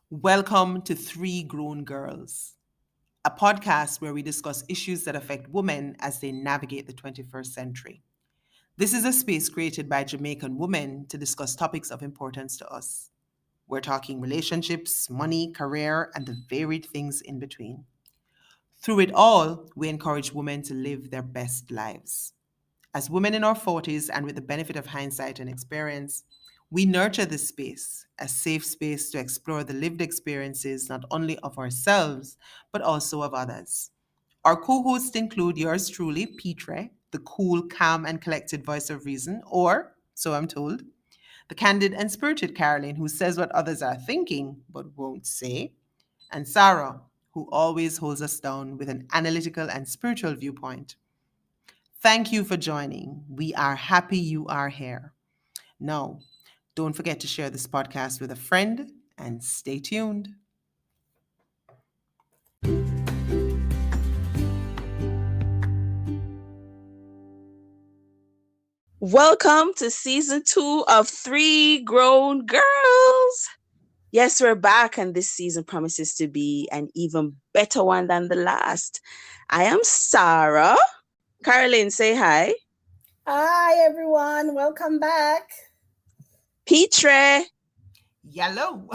Welcome to Three Grown Girls, a podcast where we discuss issues that affect women as they navigate the 21st century. This is a space created by Jamaican women to discuss topics of importance to us. We're talking relationships, money, career, and the varied things in between. Through it all, we encourage women to live their best lives. As women in our 40s and with the benefit of hindsight and experience, we nurture this space, a safe space to explore the lived experiences not only of ourselves, but also of others. Our co hosts include yours truly, Petre, the cool, calm, and collected voice of reason, or so I'm told, the candid and spirited Caroline, who says what others are thinking but won't say, and Sarah, who always holds us down with an analytical and spiritual viewpoint. Thank you for joining. We are happy you are here. Now, don't forget to share this podcast with a friend and stay tuned. Welcome to season 2 of Three Grown Girls. Yes, we're back, and this season promises to be an even better one than the last. I am Sarah. Caroline, say hi. Hi, everyone. Welcome back. Petre. Yellow.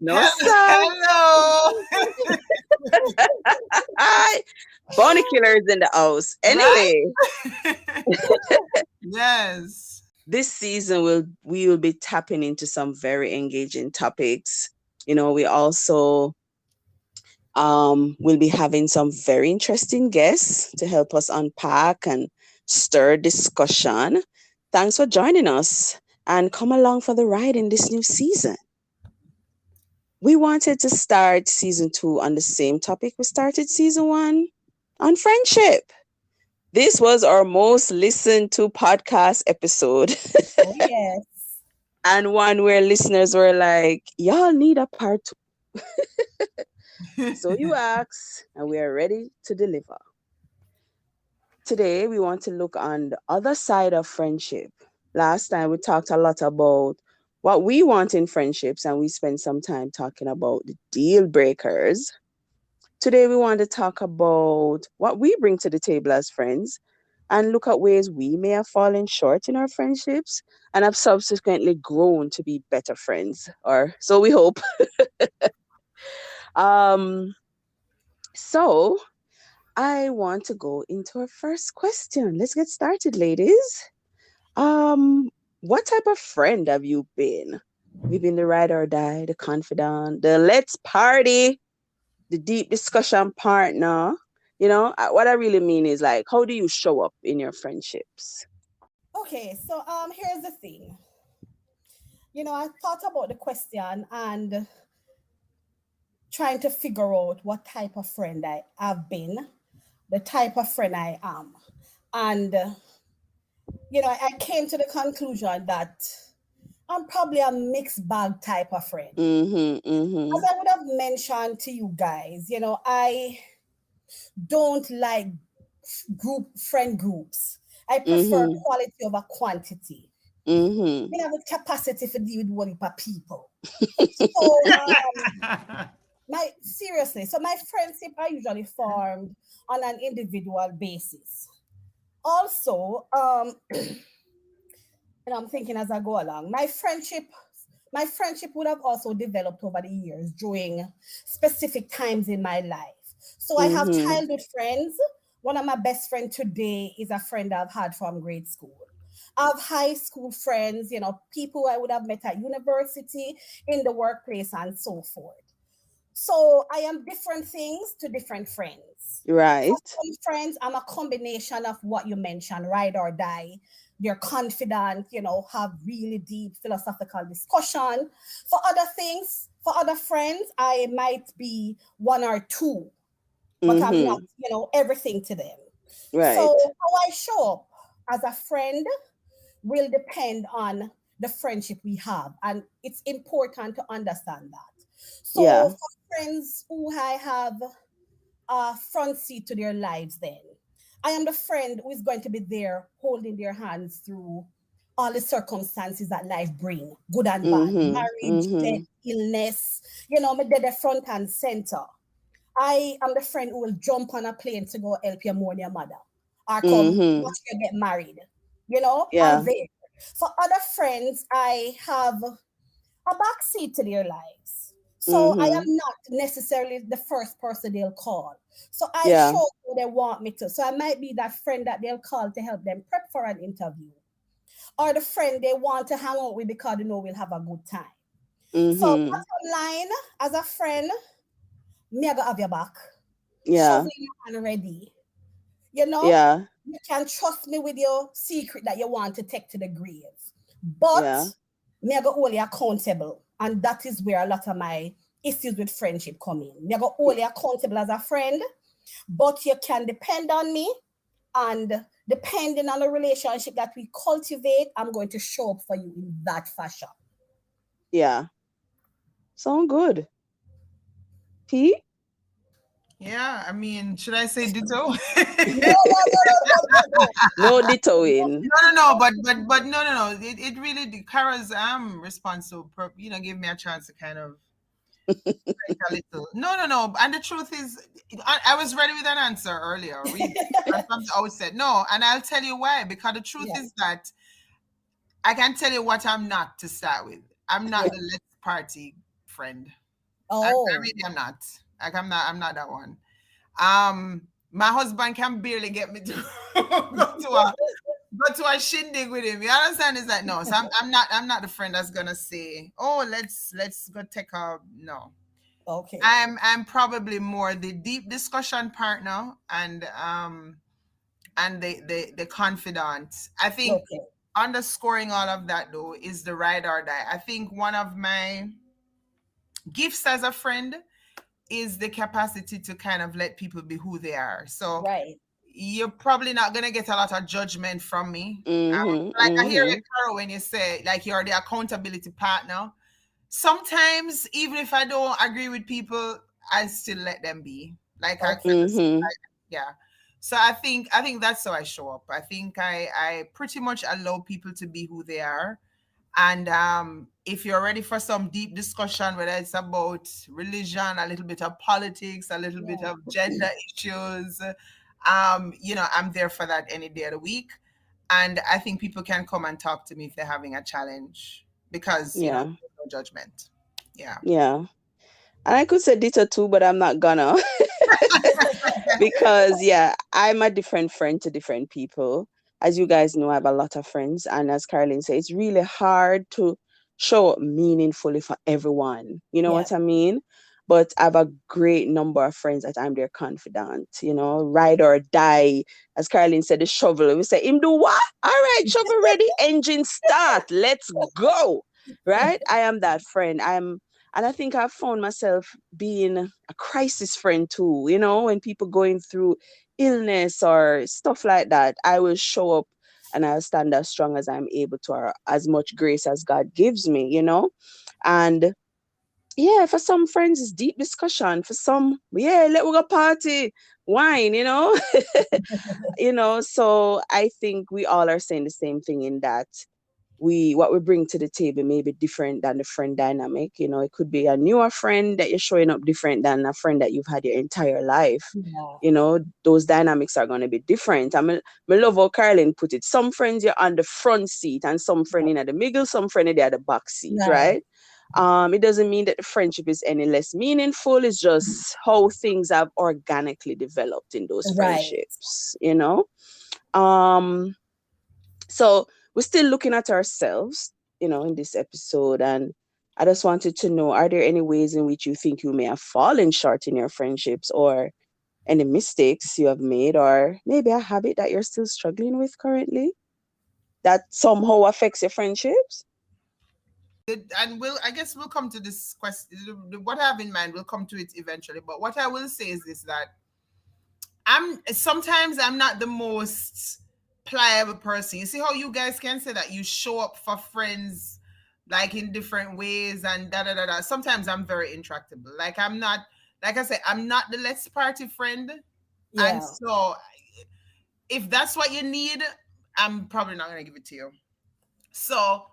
No, sir. Hello. Hi. Bonnie Killer's in the house. Anyway. Yes. This season we will be tapping into some very engaging topics. We also we'll be having some very interesting guests to help us unpack and stir discussion. Thanks for joining us and come along for the ride in this new season. We wanted to start season 2 on the same topic we started season 1, on friendship. This was our most listened to podcast episode. Oh, yes. And one where listeners were like, y'all need a part 2. So you asked, and we are ready to deliver. Today, we want to look on the other side of friendship. Last time, we talked a lot about what we want in friendships, and we spent some time talking about the deal breakers. Today, we want to talk about what we bring to the table as friends and look at ways we may have fallen short in our friendships and have subsequently grown to be better friends, or so we hope. So I want to go into our first question. Let's get started, ladies. What type of friend have you been? Have you been the ride or die, the confidant, the let's party, the deep discussion partner? What I really mean is, like, how do you show up in your friendships? Okay, so here's the thing. I thought about the question and trying to figure out what type of friend I have been, the type of friend I am. And I came to the conclusion that I'm probably a mixed bag type of friend. As I would have mentioned to you guys, I don't like friend groups. I prefer quality over quantity. We have the capacity to deal with one heap of people. So my friendship are usually formed on an individual basis. Also, and I'm thinking as I go along, my friendship would have also developed over the years during specific times in my life. So I have childhood friends. One of my best friends today is a friend I've had from grade school. I have high school friends, people I would have met at university, in the workplace, and so forth. So I am different things to different friends. Right. For some friends, I'm a combination of what you mentioned, ride or die. They're confident, have really deep philosophical discussion. For other friends, I might be one or two, but I'm not, everything to them. Right. So how I show up as a friend will depend on the friendship we have. And it's important to understand that. So Yeah. for friends who I have a front seat to their lives, then I am the friend who is going to be there holding their hands through all the circumstances that life bring, good and bad, Mm-hmm. marriage, death, Mm-hmm. illness. Me did the front and center. I am the friend who will jump on a plane to go help you mourn your mother or come Mm-hmm. watch you get married. I'm Yeah. there. For other friends, I have a backseat to their lives. So I am Mm-hmm. not necessarily the first person they'll call. So I Yeah. show who they want me to. So I might be that friend that they'll call to help them prep for an interview, or the friend they want to hang out with because they know we'll have a good time. So Mm-hmm. bottom line, as a friend, me I go have your back. Shovel Yeah. in your hand ready. You know, Yeah. you can trust me with your secret that you want to take to the grave. But Yeah. me I go hold you accountable. And that is where a lot of my issues with friendship come in. Me I go hold you accountable as a friend, but you can depend on me. And depending on the relationship that we cultivate, I'm going to show up for you in that fashion. Yeah. Sound good. P? Yeah, I mean, should I say ditto? No. No dittoing. No. It really Kara's response to give me a chance to kind of think a little. No. And the truth is, I was ready with an answer earlier. Really, and from the outset, no, and I'll tell you why. Because the truth Yeah. is that I can tell you what I'm not to start with. I'm not the let's party friend. I Oh, really am not. Like I'm not that one. My husband can barely get me to go to a shindig with him. You understand? Is that no? So I'm not the friend that's gonna say, oh, let's go take a no. okay. I'm probably more the deep discussion partner and the confidant. I think Okay. underscoring all of that though is the ride or die. I think one of my gifts as a friend is the capacity to kind of let people be who they are. So Right. you're probably not gonna get a lot of judgment from me. Mm-hmm. Like I hear Mm-hmm. it, Carol, when you say like you're the accountability partner. Sometimes, even if I don't agree with people, I still let them be. Like I kind Okay. of, Mm-hmm. yeah. So I think that's how I show up. I think I pretty much allow people to be who they are. And if you're ready for some deep discussion, whether it's about religion, a little bit of politics, a little bit Yeah. of gender issues, I'm there for that any day of the week. And I think people can come and talk to me if they're having a challenge because, Yeah. no judgment. Yeah. Yeah. And I could say ditto too, but I'm not gonna. Because yeah, I'm a different friend to different people. As you guys know, I have a lot of friends, and as Caroline said, it's really hard to show up meaningfully for everyone. You know Yeah. what I mean? But I have a great number of friends that I'm their confidant, ride or die. As Caroline said, the shovel. We say, him do what? All right, shovel ready, engine start, let's go. Right? I am that friend. And I think I've found myself being a crisis friend too. When people going through illness or stuff like that, I will show up and I'll stand as strong as I'm able to, or as much grace as God gives me. And yeah, for some friends it's deep discussion. For some, yeah, let we go party, wine. So I think we all are saying the same thing in that what we bring to the table may be different than the friend dynamic. It could be a newer friend that you're showing up different than a friend that you've had your entire life. Yeah. Those dynamics are going to be different. I love how Caroline put it. Some friends you're on the front seat and some friend in at the middle, some friend in at the back seat, Right. right? It doesn't mean that the friendship is any less meaningful. It's just how things have organically developed in those Right. friendships. Um, so we're still looking at ourselves, in this episode. And I just wanted to know, are there any ways in which you think you may have fallen short in your friendships, or any mistakes you have made, or maybe a habit that you're still struggling with currently that somehow affects your friendships? And I guess we'll come to this question. What I have in mind, we'll come to it eventually. But what I will say is this: that sometimes I'm not the most pliable person. You see how you guys can say that you show up for friends like in different ways and da da da da. Sometimes I'm very intractable. Like I'm not, like I said, I'm not the let's party friend. And Yeah. so if that's what you need, I'm probably not gonna give it to you. So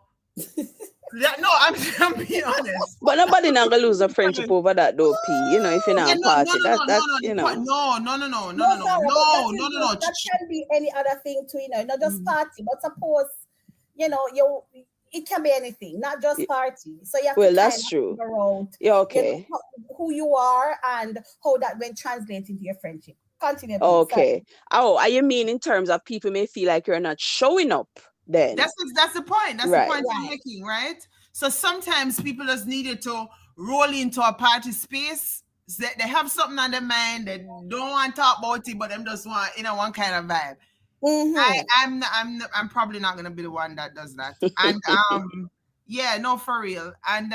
no, I'm being honest. But nobody not gonna lose a friendship over that though, P. You know, if you're Yeah, not no, no, party, no, no, no, that no. you The point, know. No, Sarah, but no. that can be any other thing too, not just party, but suppose, you it can be anything, not just Y- party. So you have to Well, kind that's of true. figure out, Yeah, okay. who you are and how that will translate into your friendship. Continue, please. Sorry. Okay. Oh, are you mean in terms of people may feel like you're not showing up then? That's the point. That's the Right. point I'm Right. making, right? So sometimes people just needed to roll into a party space. They have something on their mind. They don't want to talk about it, but them just want one kind of vibe. Mm-hmm. I'm probably not gonna be the one that does that. And yeah, no, for real. And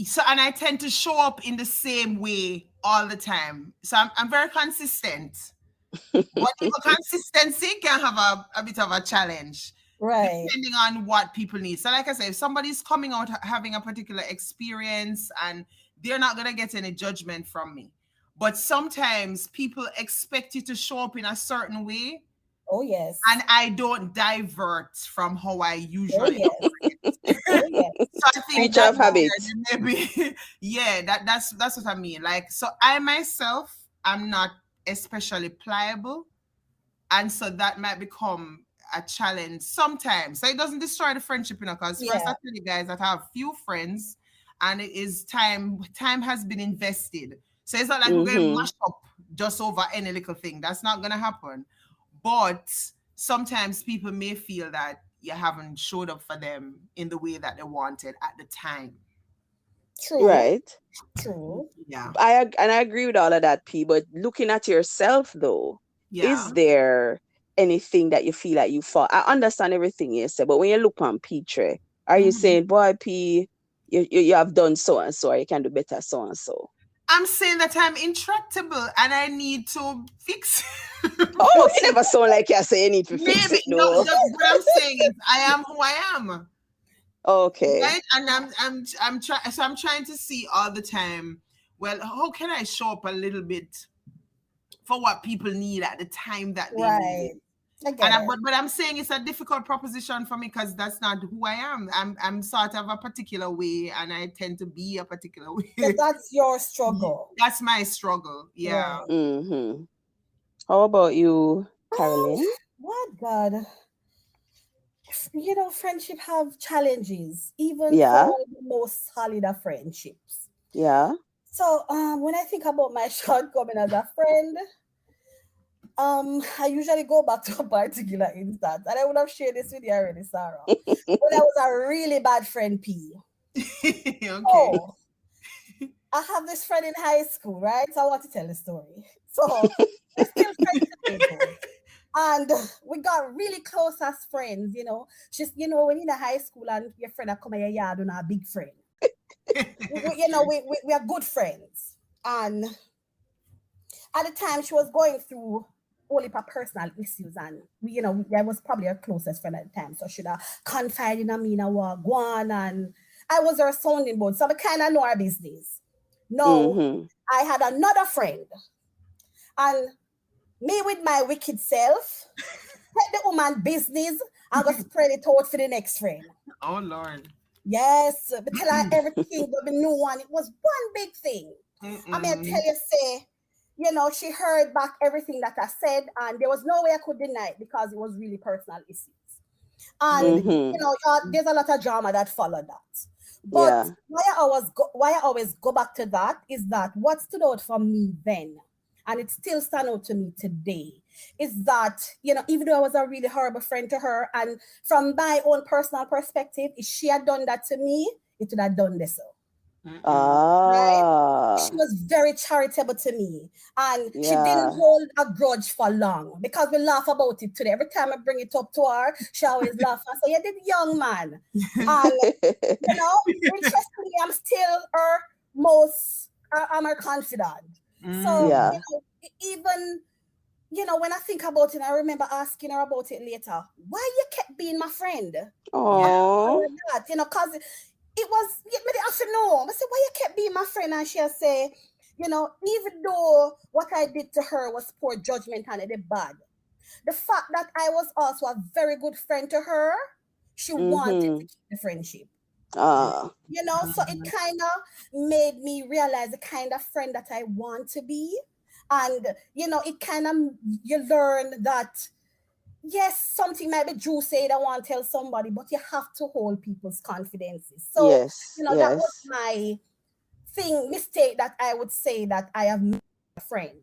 so and I tend to show up in the same way all the time. So I'm very consistent. But consistency can have a bit of a challenge Right. depending on what people need. So, like I said, if somebody's coming out having a particular experience and they're not going to get any judgment from me. But sometimes people expect you to show up in a certain way, Oh yes. and I don't divert from how I Oh usually yes. Oh yes. So I think Creature of that's habit. where maybe, yeah, that's what I mean. Like, so I myself, I'm not especially pliable, and so that might become a challenge sometimes. So it doesn't destroy the friendship, because first I Yeah. tell you guys that I have few friends, and it is time has been invested. So it's not like we're going to Mm-hmm. mash up just over any little thing. That's not going to happen. But sometimes people may feel that you haven't showed up for them in the way that they wanted at the time. True. Right. True. Yeah. And I agree with all of that, P. But looking at yourself though, Yeah. is there anything that you feel like you fall? I understand everything you said, but when you look on Petre, are you Mhm. saying, boy, P, you have done so and so, or you can do better so and so? I'm saying that I'm intractable and I need to fix Oh, you never sound like you say you need to fix maybe it no, though. what I'm saying is I am who I am. Okay. Right? And I'm trying to see all the time, well, how can I show up a little bit for what people need at the time that they need Right. it? I get it. But I'm saying it's a difficult proposition for me because that's not who I am. I'm sort of a particular way, and I tend to be a particular way. So that's your struggle. That's my struggle. Yeah. Right. Mm-hmm. How about you, Carolyn? What God? Friendship have challenges, even Yeah. for the most solid of friendships. Yeah. So when I think about my shortcoming as a friend, I usually go back to a particular instance, and I would have shared this with you already, Sarah. When I was a really bad friend, P. Okay. Oh, I have this friend in high school, right? So I want to tell the story. So we're still friends today, though. And we got really close as friends, Just, when you're in high school and your friend are come in your yard and a big friend. We are good friends. And at the time, she was going through all of her personal issues, and I was probably her closest friend at the time, so she should have confided in me in our one, and I was her sounding board, so I kind of know her business. No, Mm-hmm. I had another friend, and me with my wicked self, take the woman business and go spread it out for the next friend. Oh Lord. Yes, but tell her everything, but the new one, it was one big thing. I mean, I Mm-mm. tell you, say, she heard back everything that I said, and there was no way I could deny it because it was really personal issues. And, Mm-hmm. there's a lot of drama that followed that. But Yeah. why I always go back to that is that what stood out for me then, and it still stands out to me today, is that, even though I was a really horrible friend to her, and from my own personal perspective, if she had done that to me, it would have done this. Mm-mm. Right? Ah. She was very charitable to me, and she didn't Yeah. hold a grudge for long because we laugh about it today. Every time I bring it up to her, she always laughs and say, "You did, young man." And interestingly, I'm still her I'm her confidant. So, Yeah. even, when I think about it, I remember asking her about it later. Why you kept being my friend? Oh. That, because it was, me I said, no. I said, why you kept being my friend? And she'll say, even though what I did to her was poor judgment and it did bad, The fact that I was also a very good friend to her, she wanted to keep the friendship. You know, so it kind of made me realize the kind of friend that I want to be. And, you know, it kind of, you learn that, yes, something might be juicy, I want to tell somebody, but you have to hold people's confidences. So, you know, that was my mistake that I would say that I have made a friend,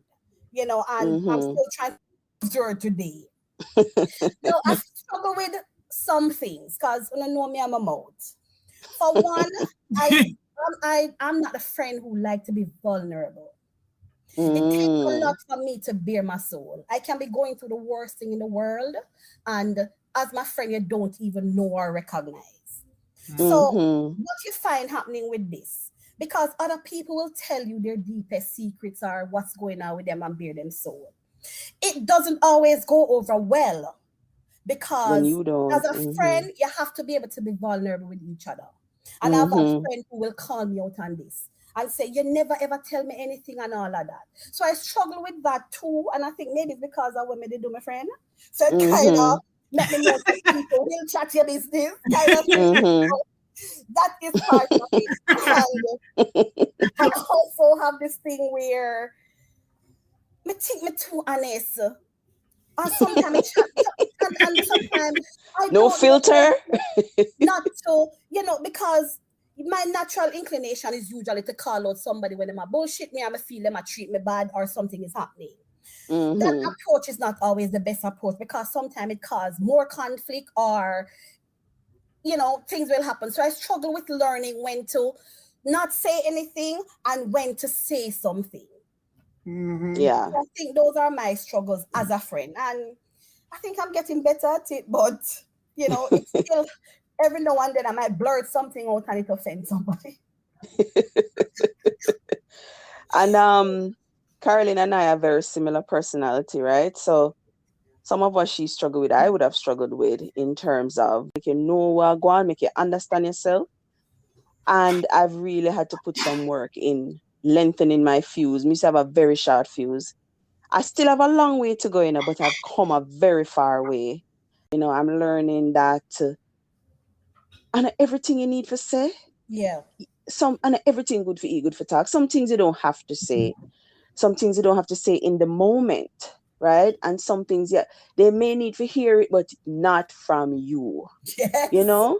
you know, and I'm still trying to endure today. So I struggle with some things because you know me, I'm a mouth. For one, I'm not a friend who like to be vulnerable. It takes a lot for me to bare my soul. I can be going through the worst thing in the world, and as my friend, you don't even know or recognize. So what you find happening with this, because other people will tell you their deepest secrets or what's going on with them and bare them soul. It doesn't always go over well because as a friend, you have to be able to be vulnerable with each other. And I have a friend who will call me out on this and say, you never ever tell me anything and all of that. So I struggle with that too. And I think maybe it's because of what me do, my friend. So it kind of let me know that people will chat your business. Kind of thing. That is part of it. And I also have this thing where I think me too honest. And sometimes and sometimes I no filter. Not so, you know, because my natural inclination is usually to call out somebody when they bullshit me, I feel them treat me bad or something is happening. That approach is not always the best approach because sometimes it causes more conflict or, you know, things will happen. So I struggle with learning when to not say anything and when to say something. Yeah. I think those are my struggles as a friend. And I think I'm getting better at it, but, you know, it's still every now and then I might blurt something out and it offends somebody. And Caroline and I have very similar personality, right? So some of what she struggled with, I would have struggled with in terms of make you know go on, make you understand yourself. And I've really had to put some work in lengthening my fuse. Me have a very short fuse. I still have a long way to go, you know, but I've come a very far way. You know, I'm learning that and everything you need to say. Yeah. And everything good for you, good for talk. Some things you don't have to say. Some things you don't have to say in the moment, right? And some things, yeah, they may need to hear it, but not from you. Yes. You know?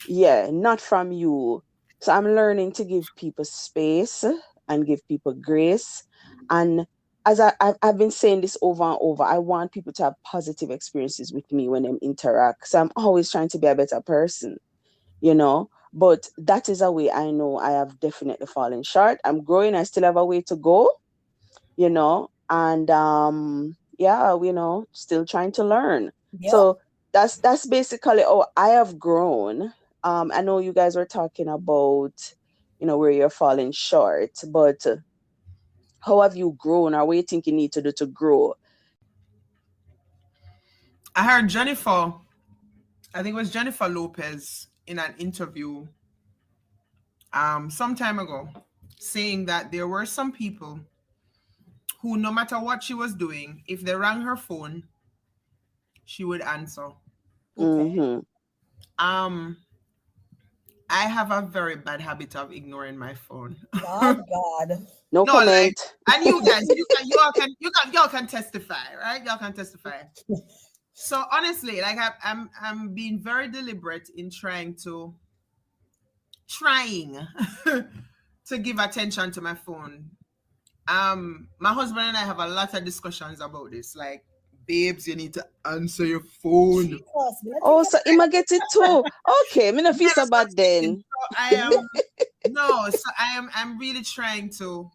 Yeah, not from you. So I'm learning to give people space and give people grace. And as I've been saying this over and over, I want people to have positive experiences with me when they interact. So I'm always trying to be a better person, you know? But that is a way I know I have definitely fallen short. I'm growing. I still have a way to go, you know? And yeah, you know, still trying to learn. Yep. So that's basically I have grown. I know you guys were talking about, you know, where you're falling short, but how have you grown, or what do you think you need to do to grow? I heard Jennifer, I think it was Jennifer Lopez in an interview some time ago, saying that there were some people who, no matter what she was doing, if they rang her phone, she would answer. Okay. I have a very bad habit of ignoring my phone. God. No comment. Like, and you guys, y'all can testify, right? Y'all can testify. So honestly, like I'm being very deliberate in trying to give attention to my phone. My husband and I have a lot of discussions about this. Like, babes, you need to answer your phone. Oh, so I'ma get it too. Okay, me not feel so bad then. So I'm really trying to,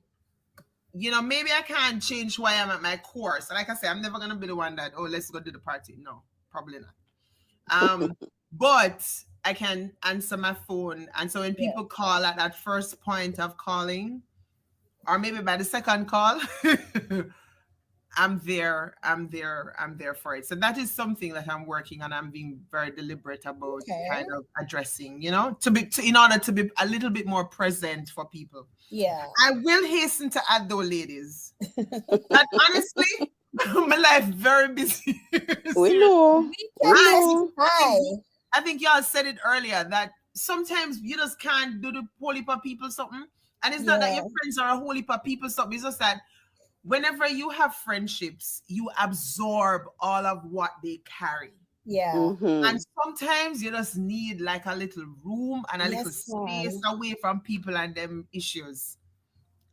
you know, maybe I can't change who I am at my core. So like I say, I'm never gonna be the one that, let's go to the party. No, probably not. But I can answer my phone. And so when people call at that first point of calling, or maybe by the second call, I'm there for it. So that is something that I'm working on. I'm being very deliberate about kind of addressing, you know, in order to be a little bit more present for people. Yeah. I will hasten to add though, ladies, that honestly, My life very busy. We Seriously. know. We We can know. testify. I think y'all said it earlier that sometimes you just can't do the whole heap of people something. And it's not that your Yeah, friends are a whole heap of people something. It's just that whenever you have friendships, you absorb all of what they carry. yeah. Mm-hmm. And sometimes you just need like a little room and a little Yes, space man. away from people and them issues.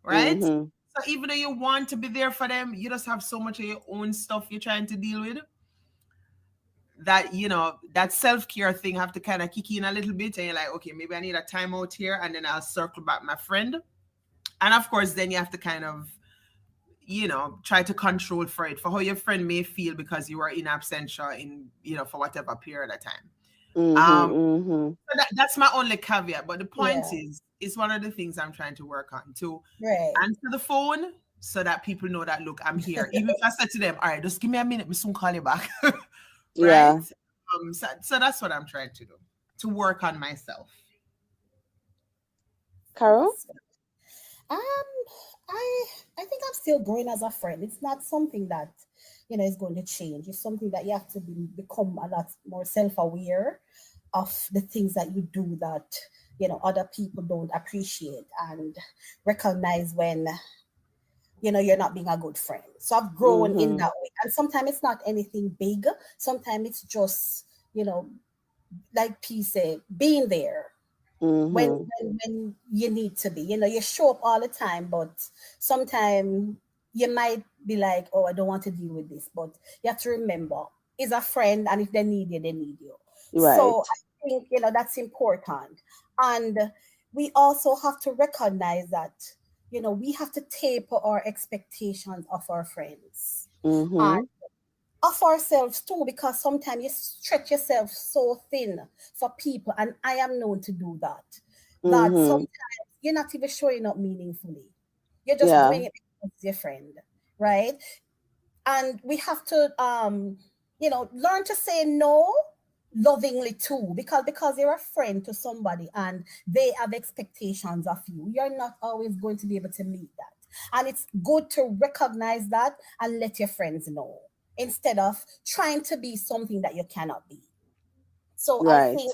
Right? Mm-hmm. So even though you want to be there for them, you just have so much of your own stuff you're trying to deal with that that self-care thing have to kind of kick in a little bit, and you're like, okay, maybe I need a timeout here, and then I'll circle back my friend. And of course then you have to kind of try to control for how your friend may feel because you were in absentia in for whatever period of time. Mm-hmm. um Mm-hmm. so that's my only caveat, but the point Yeah, is it's one of the things I'm trying to work on to right. answer the phone so that people know that, look, I'm here. Even if I said to them, all right, just give me a minute, me soon call you back. Right? Yeah. So that's what I'm trying to do, to work on myself. Carol? Yes. Um, I I think I'm still growing as a friend. It's not something that is going to change. It's something that you have to become a lot more self-aware of the things that you do that other people don't appreciate, and recognize when you're not being a good friend. So I've grown in Mm-hmm. that way, and sometimes it's not anything big. Sometimes it's just you know like P said, being there when Mm-hmm. when you need to be. You show up all the time, but sometimes you might be like, oh, I don't want to deal with this. But you have to remember, is a friend, and if they need you, they need you. So Right. I think that's important. And we also have to recognize that we have to taper our expectations of our friends and Mm-hmm. of ourselves too, because sometimes you stretch yourself so thin for people, and I am known to do that Mm-hmm. sometimes you're not even showing up meaningfully. You're just Yeah. doing it because it's your friend, right? And we have to learn to say no lovingly too, because you're a friend to somebody and they have expectations of you. You're not always going to be able to meet that, and it's good to recognize that and let your friends know, instead of trying to be something that you cannot be. So I think Right.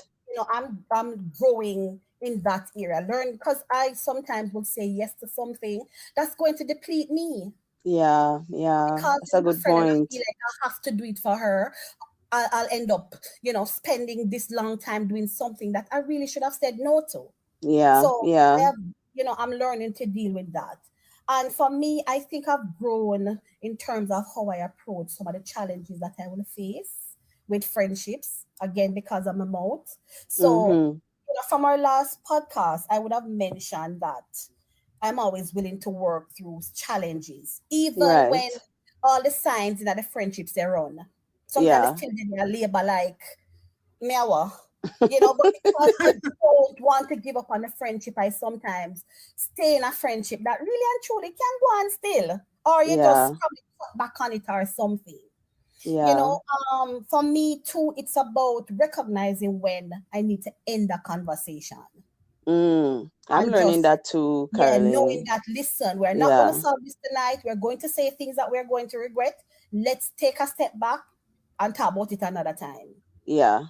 I'm growing in that area. Learn, because I sometimes will say yes to something that's going to deplete me, Yeah. Yeah. because That's a I'm a good friend and I feel point. like I have to do it for her. I'll end up, spending this long time doing something that I really should have said no to. Yeah. So I Yeah. have, I'm learning to deal with that. And for me, I think I've grown in terms of how I approach some of the challenges that I will face with friendships, again, because I'm a mouth. So, Mm-hmm. from our last podcast, I would have mentioned that I'm always willing to work through challenges, even when Right. all the signs in the friendships they run. Sometimes Yeah. it's still in a labor like meow, but because I don't want to give up on a friendship, I sometimes stay in a friendship that really and truly can go on still, or you just Yeah. probably cut back on it or something. You Yeah. know, for me too, it's about recognizing when I need to end a conversation, I'm and learning just, that too, yeah, knowing Caroline. that, listen, we're not going to Yeah. solve this tonight. We're going to say things that we're going to regret. Let's take a step back and talk about it another time. Yeah.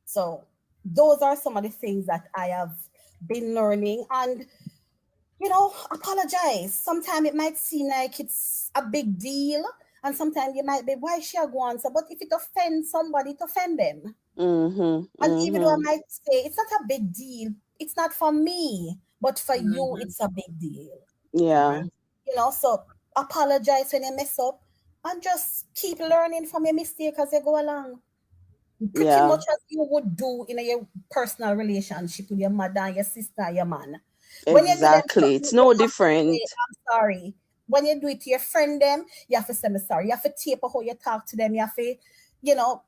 So those are some of the things that I have been learning. And apologize. Sometimes it might seem like it's a big deal, and sometimes you might be, why she a go on? So, but if it offends somebody, it offend them. Mm-hmm. And even though I Mm-hmm. might say it's not a big deal, it's not for me, but for you, Mhm. it's a big deal. Yeah. Amen. So apologize when you mess up, and just keep learning from your mistake as you go along. Pretty Yeah. much as you would do in your personal relationship with your mother, your sister, your man. When you do them stuff, Exactly. It's you no have to say, different. I'm sorry. When you do it to your friend them, you have to say, I'm sorry. You have to tape how you talk to them. You have to, you know,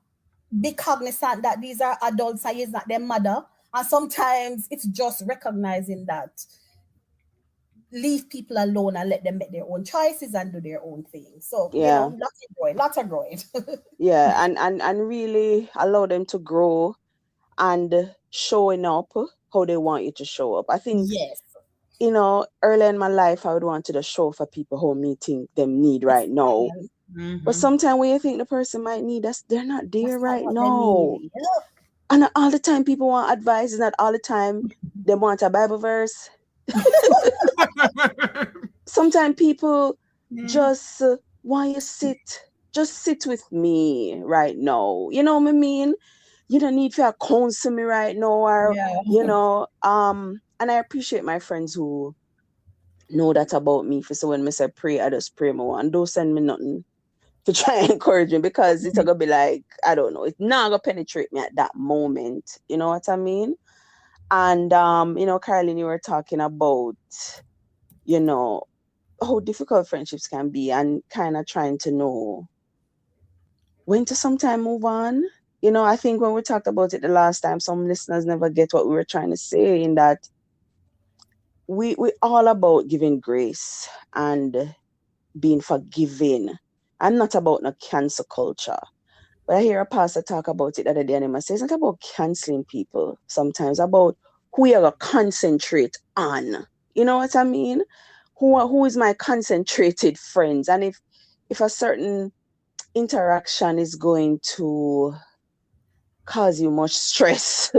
be cognizant that these are adults and he's not their mother. And sometimes it's just recognizing that, leave people alone and let them make their own choices and do their own thing. So, Yeah. lots of growing. Yeah. And really allow them to grow and showing up how they want you to show up. I think, Yes. early in my life, I would want to just show for people how me think them need It's right now. fine. But sometimes when you think the person might need us, they're not there That's not right what they now. need. Yep. And not all the time people want advice. It's not all the time they want a Bible verse. Sometimes people just want you just sit with me right now. You know what I mean? You don't need to counsel me right now, or Yeah. you know. And I appreciate my friends who know that about me. For so when me say pray, I just pray more and don't send me nothing to try and encourage me, because it's gonna be like, I don't know, it's not gonna penetrate me at that moment. You know what I mean? And you know, Caroline, you were talking about, you know, how difficult friendships can be, and kind of trying to know when to sometime move on. You know, I think when we talked about it the last time, some listeners never get what we were trying to say, in that we all about giving grace and being forgiving. I'm not about no cancel culture. But I hear a pastor talk about it the other day, and he says it's not about canceling people sometimes, about who you're going to concentrate on. You know what I mean? Who is my concentrated friends? And if a certain interaction is going to cause you much stress,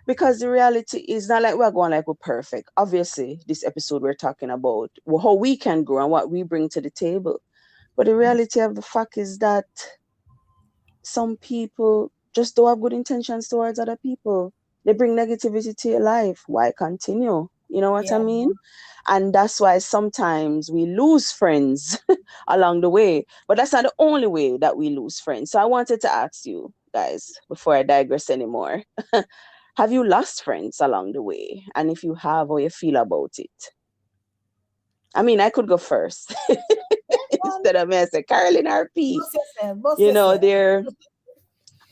because the reality is not like we're going like we're perfect. Obviously, this episode we're talking about how we can grow and what we bring to the table. But the reality of the fact is that some people just don't have good intentions towards other people. They bring negativity to your life. Why continue? You know what I mean? And that's why sometimes we lose friends along the way. But that's not the only way that we lose friends. So I wanted to ask you guys, before I digress anymore, have you lost friends along the way? And if you have, how you feel about it? I mean, I could go first. Instead of me, I say Caroline RP. You know,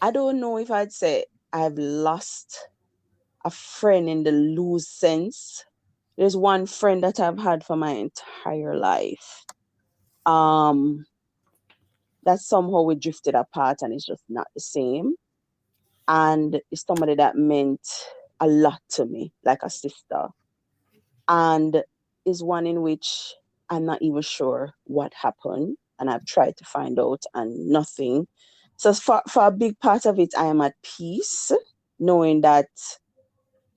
I don't know if I'd say I've lost a friend in the loose sense. There's one friend that I've had for my entire life. That somehow we drifted apart and it's just not the same. And it's somebody that meant a lot to me, like a sister. And is one in which I'm not even sure what happened. And I've tried to find out and nothing. So for a big part of it, I am at peace, knowing that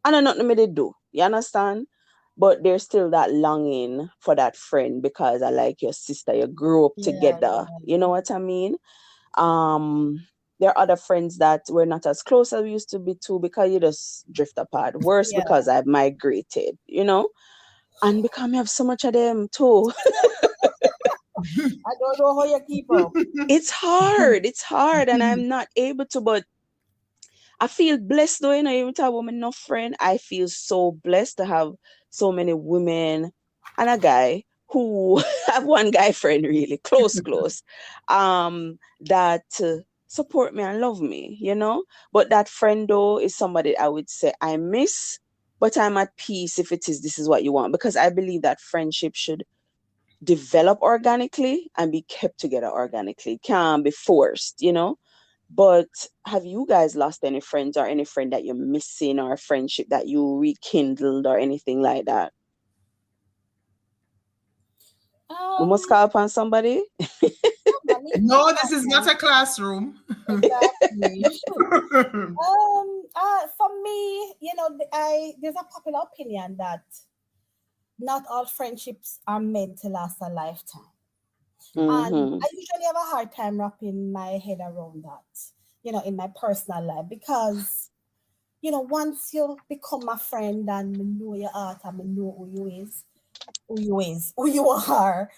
I know nothing me they do. You understand? But there's still that longing for that friend, because I like your sister. You grew up together. You know what I mean? There are other friends that we're not as close as we used to be too, because you just drift apart. Worse, because I've migrated, you know? And because I have so much of them too. I don't know how you keep up. It's hard, and I'm not able to, but I feel blessed though, you know, even to have woman enough friend. I feel so blessed to have so many women and a guy who have one guy friend really close, that support me and love me, you know. But that friend though is somebody I would say I miss, but I'm at peace if this is what you want, because I believe that friendship should develop organically and be kept together organically. It can't be forced, you know. But have you guys lost any friends, or any friend that you're missing, or a friendship that you rekindled, or anything like that? We must call upon somebody. No, this is not a classroom. Exactly. For me, you know, there's a popular opinion that not all friendships are meant to last a lifetime. And I usually have a hard time wrapping my head around that, you know, in my personal life, because, you know, once you become a friend and we know your heart and we know who you are,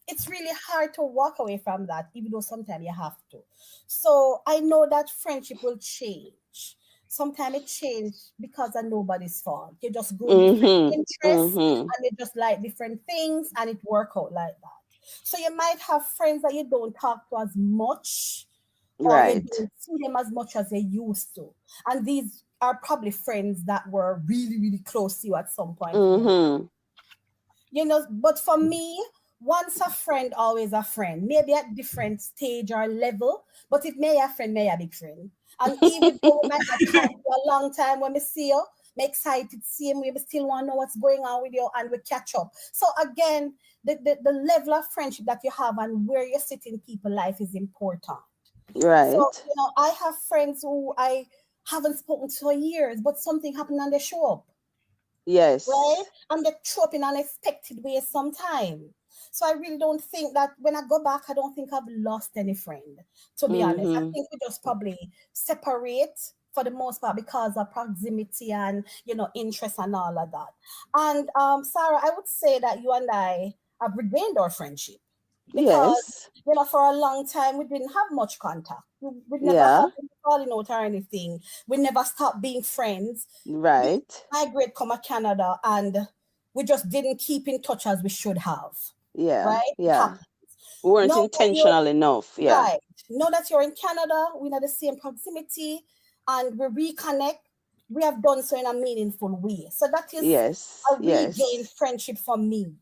it's really hard to walk away from that, even though sometimes you have to. So I know that friendship will change. Sometimes it changes because of nobody's fault. You just grow different interests and you just like different things, and it work out like that. So you might have friends that you don't talk to as much, or you don't see them as much as they used to. And these are probably friends that were really, really close to you at some point. You know, but for me, once a friend, always a friend. Maybe at different stage or level, but it may a friend, may a big friend. And even though we might not talk for a long time when we see you, me excited, same way, we still want to know what's going on with you, and we catch up. So again, the level of friendship that you have and where you sit in people's life is important. So, Right. I have friends who I haven't spoken to for years, but something happened and they show up, right? Yes. And they show up in unexpected ways sometime. So I really don't think that when I go back, I don't think I've lost any friend, to be honest. I Mm-hmm. think we just probably separate for the most part because of proximity and, interest and all of that. And Sarah, I would say that you and I have regained our friendship because Yes. for a long time we didn't have much contact. We never had Yeah. any falling out or anything. We never stopped being friends. We Right. migrate come to Canada and we just didn't keep in touch as we should have. Yeah. Right? It Yeah. happens. We weren't Now that you're intentional enough. Yeah. right. Now that you're in Canada, we're in the same proximity and we reconnect. We have done so in a meaningful way. So that is Yes. a regained Yes. friendship for me.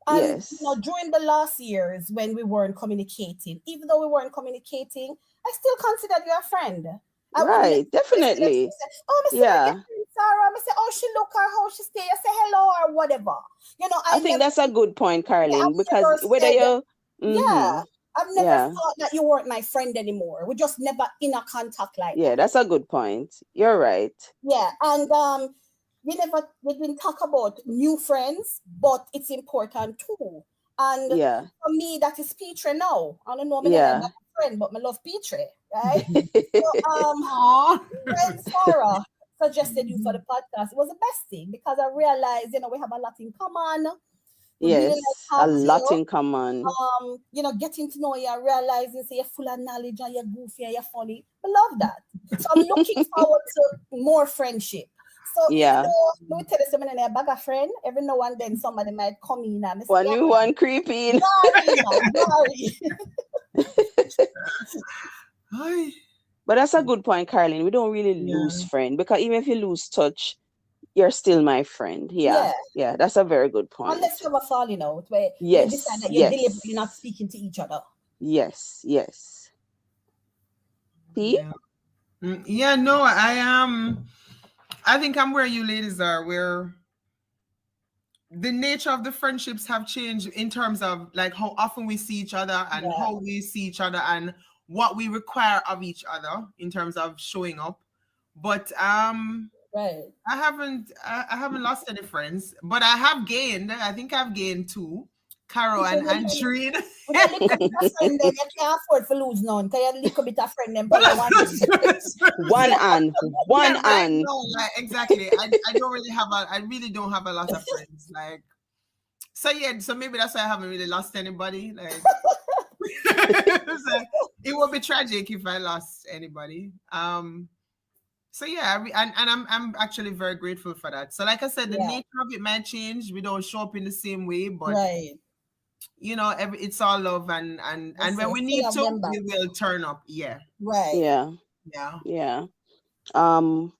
And Yes. during the last years when we weren't communicating, even though we weren't communicating, I still considered you a friend. I would Right. message you Definitely. say, "Oh, I see my Yeah. girlfriend Sarah." I say, "Oh, she look her, how she stay." I say hello or whatever. I I think never, that's a good point, yeah, I Carlin, because never whether said, you're, yeah, mm-hmm, I've never yeah, thought that you weren't my friend anymore. We just never in a contact like yeah, that. that's a good point. You're right. Yeah, and we didn't talk about new friends, but it's important too. And Yeah, for me, that is Petre now. I don't know, I name yeah. that friend, but I love Petre, right? So Aw. when Sarah suggested you for the podcast, it was the best thing because I realized, we have a lot in common. We really like Yes, a talk to lot you. in common. Getting to know you and realizing say you're full of knowledge and you're goofy and you're funny. I love that. So I'm looking forward to more friendship. So even Yeah. though let me tell you something, I bag a friend, every now and then somebody might come in and say, One yeah, new one creeping. sorry. Hi. But that's a good point, Carlin. We don't really lose Yeah. friend because even if you lose touch, you're still my friend. Yeah, Yeah. yeah, that's a very good Unless point. you have a falling out where you decide Yes, that you're deliberately not yes, speaking to each other. yes, yes. See? Yeah. Yeah, no, I think I'm where you ladies are, where the nature of the friendships have changed in terms of like how often we see each other and Yeah. how we see each other and what we require of each other in terms of showing up. But Right. I haven't lost any friends, but I have gained. I think I've gained two, Caro and Andreen. With a little bit of friend, then you can't afford to lose none. Because you a little bit of friend, then But probably one. One and one yeah, right. and No, like exactly. I don't really have a. I really don't have a lot of friends. Like so, yeah. So maybe that's why I haven't really lost anybody. Like so it would be tragic if I lost anybody. So yeah, and I'm actually very grateful for that. So like I said, the Yeah. nature of it might change. We don't show up in the same way, but Right. it's all love and Let's when say we full need of to, them back. we will turn up. Yeah, Right. yeah, yeah. yeah.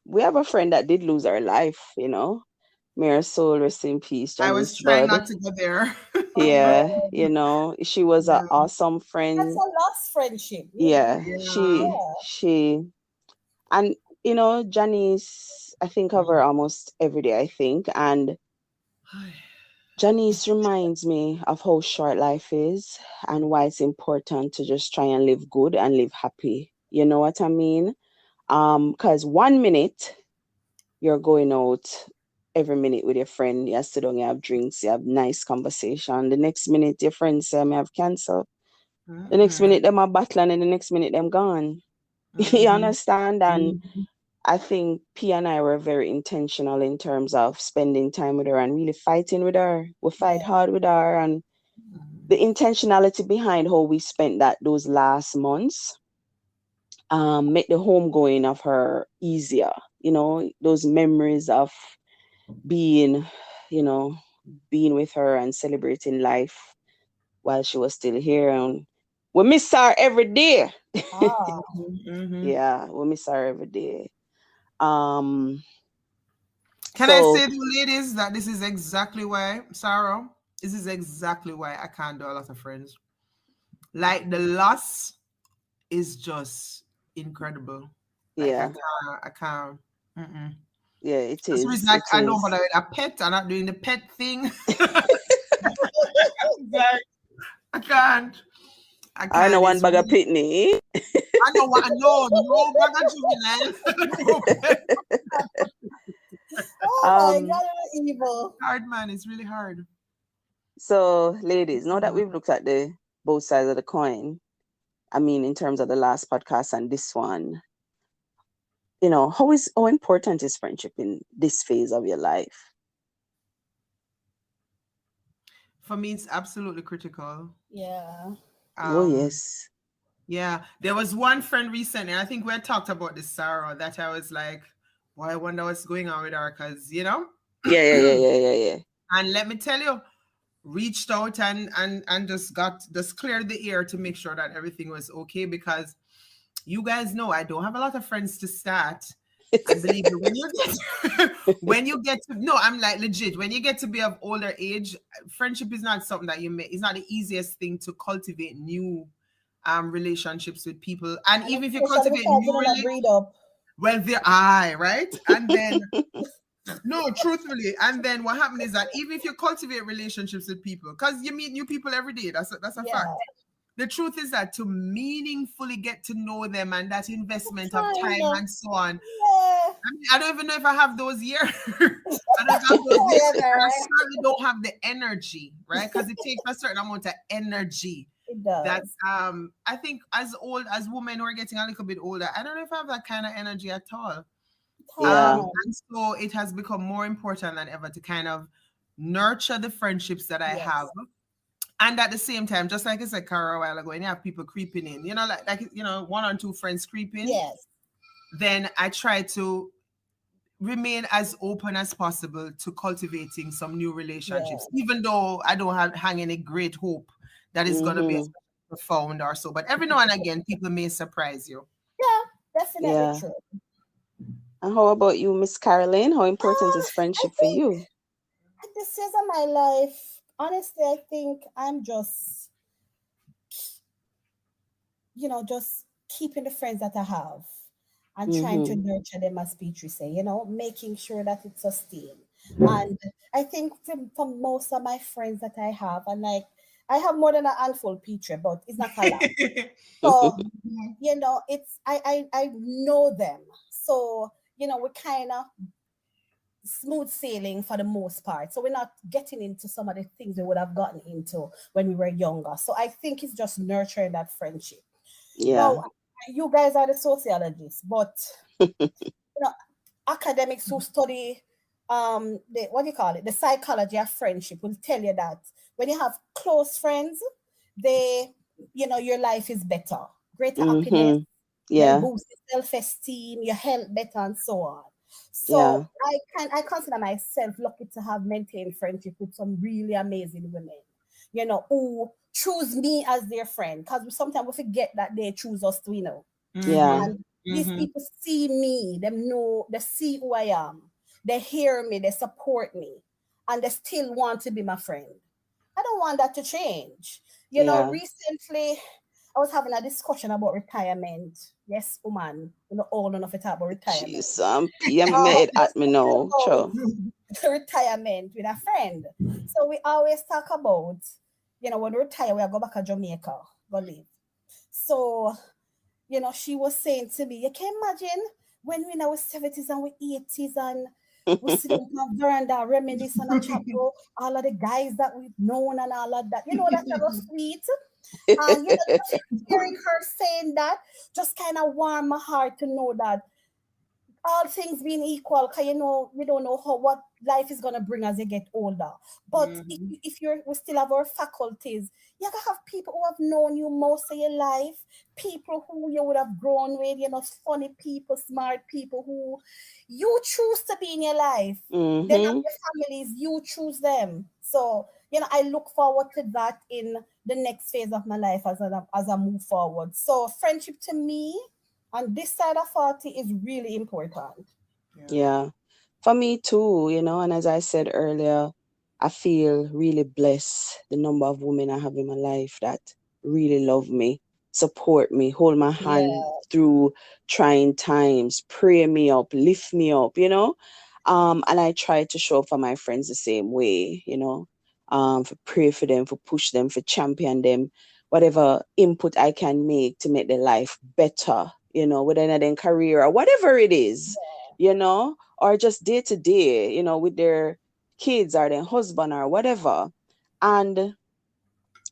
We have a friend that did lose her life, May her soul rest in peace, I was Janice trying Bud. not to go there. Oh Yeah, God. she was an Yeah, awesome That's friend. a lost friendship, really. Yeah, yeah. she and Janice, I think of her almost every day, I think. And Janice reminds me of how short life is and why it's important to just try and live good and live happy. You know what I mean? Because 1 minute you're going out every minute with your friend, you sit down, you have drinks, you have nice conversation. The next minute your friends say I have cancer. The next Mm-mm, minute them are battling and the next minute them gone. You mm-hmm, understand? And mm-hmm, I think P and I were very intentional in terms of spending time with her and really fighting with her. We fight Yeah. hard with her, and the intentionality behind how we spent those last months make the homegoing of her easier. Those memories of being, you know, being with her and celebrating life while she was still here. And we miss her every day. Ah. mm-hmm. Yeah, we miss her every day. Um, Can I so say to you ladies that this is exactly why, Sarah, this is exactly why I can't do a lot of friends. Like the loss is just incredible. Like yeah, I can't. Mm-mm. Yeah, it That's the is. reason It I don't is. bother with a pet. I'm not doing the pet thing. Like, I can't. I I know can't. one It's bag of really, pitney. I know what. No, bag of juvenile. No pet. Oh my Um, God, you're evil. Hard, man. It's really hard. so ladies, now that we've looked at the both sides of the coin, I mean, in terms of the last podcast and this one, how important is friendship in this phase of your life? For me, it's absolutely critical. Yeah. Oh Um, yes. yeah, there was one friend recently. I think we had talked about this, Sarah, that I was like, "Boy, I wonder what's going on with her," because Yeah, yeah, yeah, yeah, yeah, yeah. And let me tell you, reached out and just cleared the air to make sure that everything was okay, because you guys know I don't have a lot of friends to start. And believe me, when you get when you get to no, I'm like legit. When you get to be of older age, friendship is not something that you make. It's not the easiest thing to cultivate new relationships with people. And And even if you especially cultivate because new you're not relationships, breed up. well, they're right. And then no, truthfully, and then what happened is that even if you cultivate relationships with people, because you meet new people every day, that's a fact. Yeah. The truth is that to meaningfully get to know them and that investment of Time. time and so on, Yeah. I mean, I don't even know if I have those years. I don't have those years, Yeah, and I right. certainly don't have the energy, right? Because it takes a certain amount of energy. It That does. I think as women who are getting a little bit older, I don't know if I have that kind of energy at all. Yeah. And so it has become more important than ever to kind of nurture the friendships that I have. Yes. And at the same time, just like I said, Cara, a while ago, when you have people creeping in, one or two friends creeping, Yes. then I try to remain as open as possible to cultivating some new relationships, Yeah. even though I don't hang any great hope that is going to be Mm-hmm. profound or so. But every now and again, people may surprise you. Yeah. Definitely Yeah. true. And how about you, Miss Caroline? How important is I friendship for think you? at this stage of my life, honestly, I think I'm just, just keeping the friends that I have and trying to Mm-hmm. nurture them, as Beatrice say, making sure that it's sustained. And I think from most of my friends that I have, and like, I have more than a handful, Petra, but it's not a lot. So, it's I know them. So, we're kind of smooth sailing for the most part. So we're not getting into some of the things we would have gotten into when we were younger. So I think it's just nurturing that friendship. Yeah. Now, you guys are the sociologists, but know, academics who study the what do you call it, the psychology of friendship will tell you that when you have close friends, they your life is better, greater happiness, Mm-hmm. they Yeah. boost your self-esteem, your health better, and so on. Yeah. So I consider myself lucky to have maintained friendship with some really amazing women, who choose me as their friend, because sometimes we forget that they choose us too, Yeah. Mm-hmm. and these Mm-hmm. people see me, them know, they see who I am, they hear me, they support me, and they still want to be my friend. I don't want that to change. Yeah. Recently I was having a discussion about retirement. Yes, woman, old enough to talk about retirement. Jeez, yeah, I me it was at me talking now. Sure. about retirement with a friend. So we always talk about, when we retire, we go back to Jamaica, go live. So she was saying to me, you can imagine when we in our 70s and we 80s and we sit on the veranda, reminisce and a chat about all of the guys that we've known and all of that. That was sweet. And just hearing her saying that just kind of warmed my heart to know that all things being equal, because we don't know what life is gonna bring as you get older. But Mm-hmm. if we still have our faculties, you gotta have people who have known you most of your life, people who you would have grown with, funny people, smart people who you choose to be in your life. They're not Mm-hmm. your families, you choose them. So, I look forward to that in the next phase of my life as I move forward. So friendship to me on this side of 40 is really important. Yeah. Yeah. For me too, and as I said earlier, I feel really blessed the number of women I have in my life that really love me, support me, hold my hand Yeah, through trying times, pray me up, lift me up. And I try to show up for my friends the same way, for pray for them, for push them, for champion them, whatever input I can make to make their life better, within their career or whatever it is, or just day to day, with their kids or their husband or whatever. And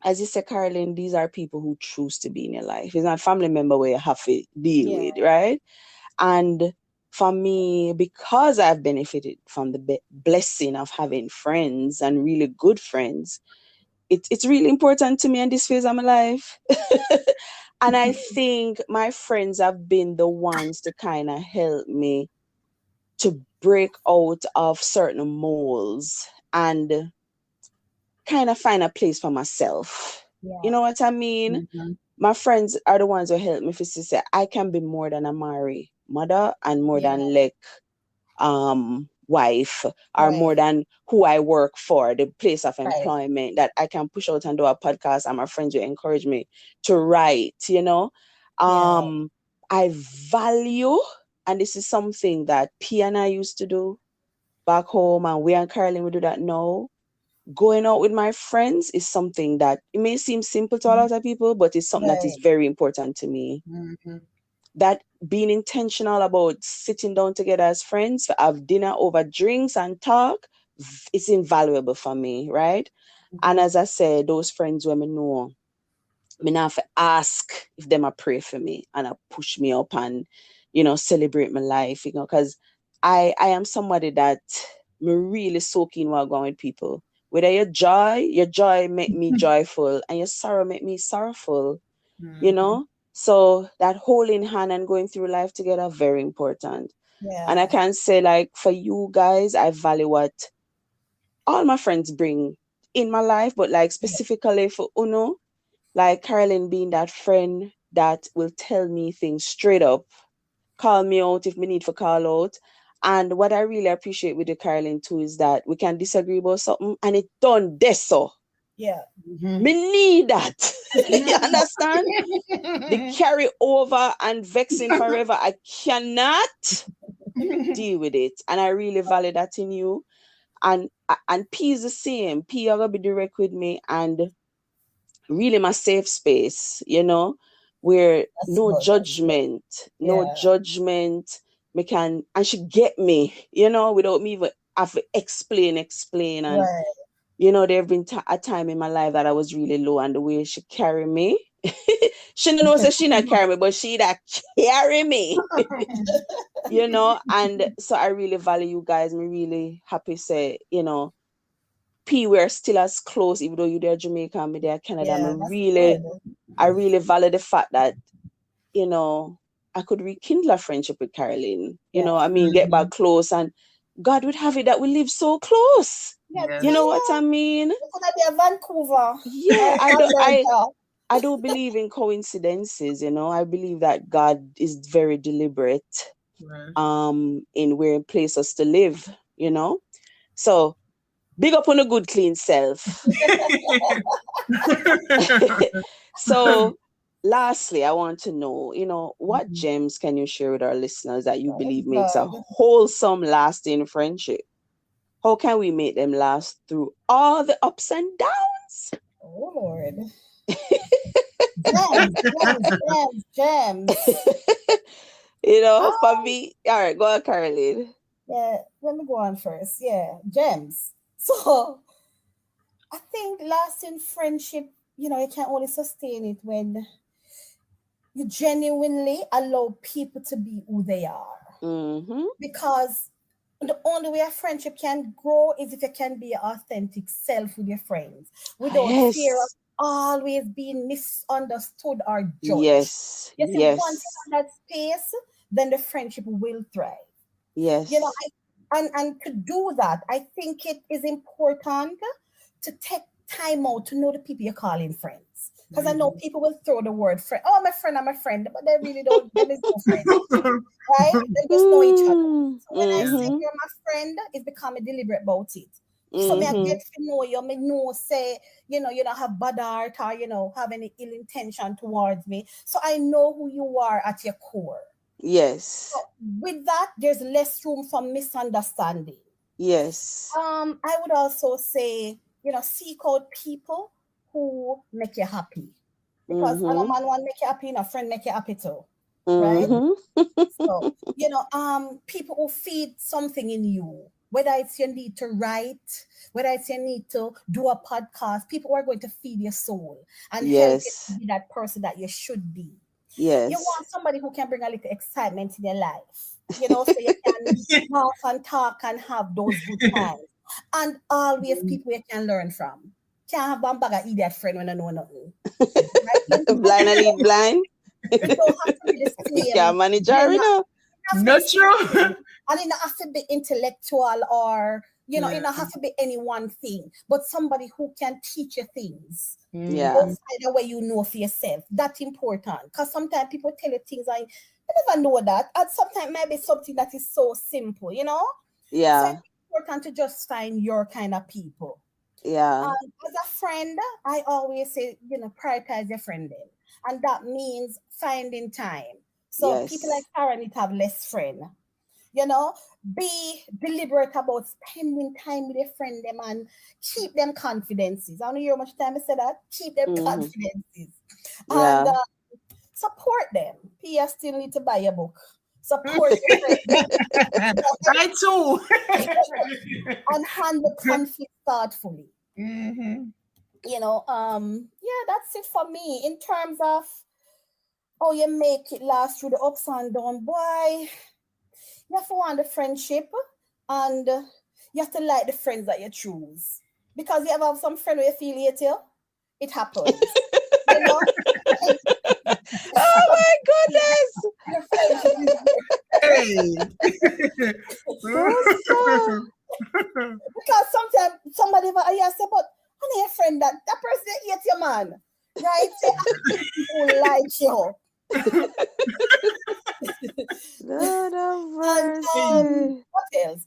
as you said, Caroline, these are people who choose to be in your life. It's not a family member where you have to deal with, right? And for me, because I've benefited from the blessing of having friends and really good friends, it's really important to me in this phase of my life. And I think my friends have been the ones to kind of help me to break out of certain molds and kind of find a place for myself. You know what I mean? Mhm. My friends are the ones who help me to say I can be more than a Mary mother and more than like wife or more than who I work for, the place of employment, that I can push out and do a podcast and my friends will encourage me to write, I value, and this is something that P and I used to do back home, and we and Caroline we do that now. Going out with my friends is something that it may seem simple to a lot of people, but it's something that is very important to me. That being intentional about sitting down together as friends, have dinner over drinks and talk, it's invaluable for me, right? And as I said, those friends when I know, I have to ask if them a pray for me and push me up and, celebrate my life, because I am somebody that me really soak in while going with people. Whether your joy make me joyful and your sorrow make me sorrowful, So that holding hand and going through life together, very important. And I can say, like, for you guys, I value what all my friends bring in my life, but like specifically for Uno, like Caroline being that friend that will tell me things straight up, call me out if we need to call out. And what I really appreciate with the Caroline too is that we can disagree about something and it done this so. Yeah. Me need that. You understand? The carry over and vexing forever. I cannot deal with it. And I really value that in you. And P is the same. P are gonna be direct with me and really my safe space, where no judgment, me can, and she get me, without me even have to explain and there have been a time in my life that I was really low, and the way she carry me, she don't know say she not carry me, but she that carry me, and so I really value you guys. I'm really happy say, P, we're still as close, even though you're there Jamaica and me there Canada. I really value the fact that, I could rekindle a friendship with Caroline. Get back close, and God would have it that we live so close. You know what I mean? Vancouver. Yeah, I don't believe in coincidences, I believe that God is very deliberate in where he places us to live, So big up on a good clean self. So lastly, I want to know, what gems can you share with our listeners that you believe makes a wholesome, lasting friendship? How can we make them last through all the ups and downs? Oh, Lord. Gems. For me, all right, go on, Caroline. Yeah, let me go on first. Yeah, gems. So I think lasting friendship, you can only sustain it when you genuinely allow people to be who they are. Because the only way a friendship can grow is if you can be your authentic self with your friends without fear of always being misunderstood or judged. Yes. Once you're in that space, then the friendship will thrive. Yes. And to do that, I think it is important to take time out to know the people you're calling friends. Because I know people will throw the word friend. Oh, my friend, I'm a friend, but they really don't. There is no friend, right? They just know each other. So when I say you're my friend, it's becoming deliberate about it. So me I get to know you, me know say, you don't have bad heart or have any ill intention towards me. So I know who you are at your core. Yes. So with that, there's less room for misunderstanding. Yes. I would also say, seek out people who make you happy. Because a Mm-hmm. man want make you happy, and a friend make you happy too. Right? Mm-hmm. So, people who feed something in you, whether it's you need to write, whether it's you need to do a podcast, people who are going to feed your soul and help you to Yes. be that person that you should be. You Yes. want somebody who can bring a little excitement in your life, so you can laugh and talk and have those good times. And always people you can learn from. Can't have one bag of idiot friend when I know nothing. Right? Blind and lead blind. You don't have to be the You same. can't manage her, You're you not, know. have to be Not the true. same. And it don't have to be intellectual or, it don't have to be any one thing, but somebody who can teach you things Yeah. outside the way you know for yourself. That's important. Because sometimes people tell you things and you never know that. And sometimes maybe something that is so simple, So Yeah. it's important to just find your kind of people. Yeah. As a friend, I always say, prioritize your friending. And that means finding time. So people like Yes. Sarah need to have less friend. You know, be deliberate about spending time with your friend them and keep them confidences. I don't know how much time I said that. Keep them Mm-hmm. confidences. And Yeah. support them. P.S. still need to buy a book. Support your friend I too. and handle conflict thoughtfully. Mhm. Yeah, that's it for me in terms of how you make it last through the ups and downs. Boy, you have to want the friendship and you have to like the friends that you choose. Because you ever have some friend where you feel hate you, it happens. You know? Oh my goodness. Your friendship is Hey. Sister. because sometimes somebody you say, but I need a friend that person hate you, man. Right? Say, people like you. Lord of And mercy. what else?